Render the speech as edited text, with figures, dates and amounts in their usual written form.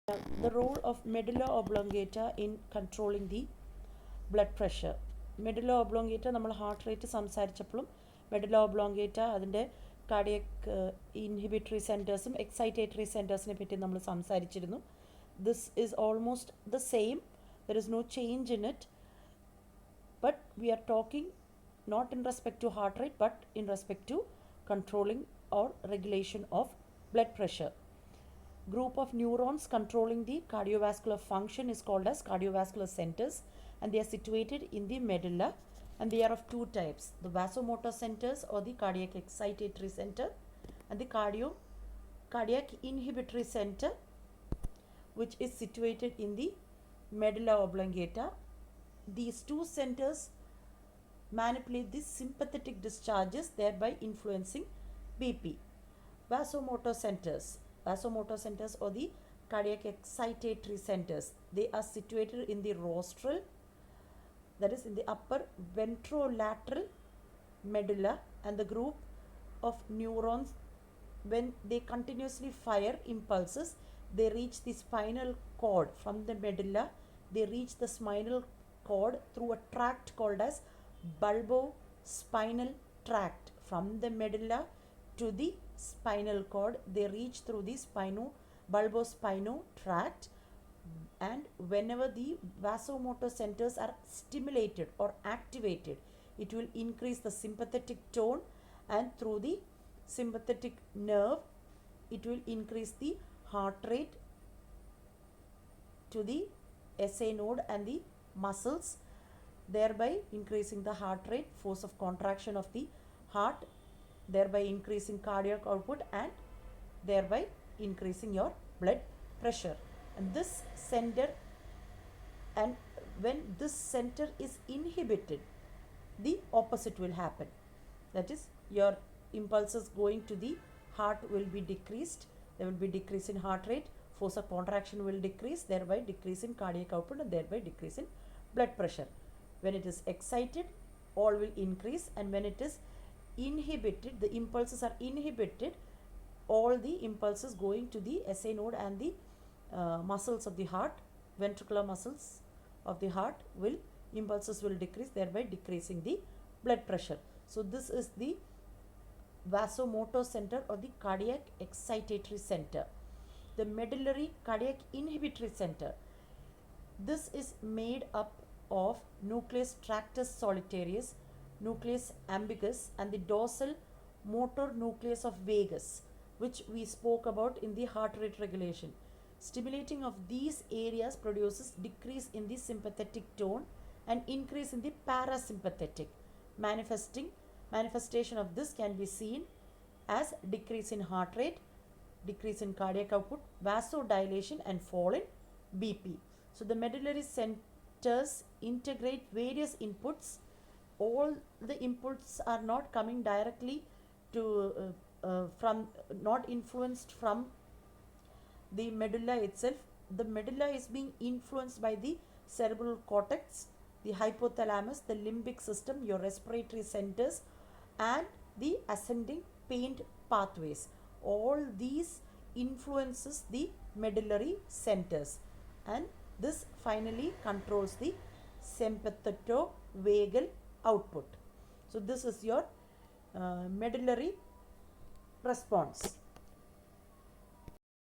The role of medulla oblongata in controlling the blood pressure. Medulla oblongata നമ്മൾ heart rate സംസാരിച്ചപ്പോഴും medulla oblongata അതിൻ്റെ cardiac inhibitory സെൻറ്റേഴ്സും excitatory സെൻറ്റേഴ്സിനെ പറ്റി നമ്മൾ സംസാരിച്ചിരുന്നു. This is almost the same. There is no change in it, but we are talking not in respect to heart rate but in respect to controlling or regulation of blood pressure. Group of neurons controlling the cardiovascular function is called as cardiovascular centers, and they are situated in the medulla, and they are of two types: the vasomotor centers or the cardiac excitatory center, and the cardiac inhibitory center, which is situated in the medulla oblongata. These two centers manipulate the sympathetic discharges, thereby influencing BP. Vasomotor centers or the cardiac excitatory centers, they are situated in the rostral, that is in the upper ventrolateral medulla, and the group of neurons, when they continuously fire impulses, they reach the spinal cord. From the medulla they reach the spinal cord through a tract called as bulbospinal tract. From the medulla to the spinal cord, they reach through the bulbospinal tract, and whenever the vasomotor centers are stimulated or activated, it will increase the sympathetic tone, and through the sympathetic nerve it will increase the heart rate to the SA node and the muscles, thereby increasing the heart rate, force of contraction of the heart, thereby increasing cardiac output and thereby increasing your blood pressure. And this center, and when this center is inhibited, the opposite will happen. That is, your impulses going to the heart will be decreased. There will be decrease in heart rate, force of contraction will decrease, thereby decrease in cardiac output and thereby decrease in blood pressure. When it is excited, all will increase, and when it is inhibited, the impulses are inhibited, all the impulses going to the SA node and the muscles of the heart, ventricular muscles of the heart, impulses will decrease, thereby decreasing the blood pressure. So this is the vasomotor center or the cardiac excitatory center. The medullary cardiac inhibitory center, this is made up of nucleus tractus solitarius, nucleus ambiguous, and the dorsal motor nucleus of vagus, which we spoke about in the heart rate regulation. Stimulating of these areas produces decrease in the sympathetic tone and increase in the parasympathetic. Manifestation of this can be seen as decrease in heart rate, decrease in cardiac output, vasodilation, and fall in BP. So the medullary centers integrate various inputs. All the inputs are not coming directly to not influenced from the medulla itself. The medulla is being influenced by the cerebral cortex, the hypothalamus, the limbic system, your respiratory centers, and the ascending pain pathways. All these influences the medullary centers, and this finally controls the sympathetovagal output. So this is your medullary response.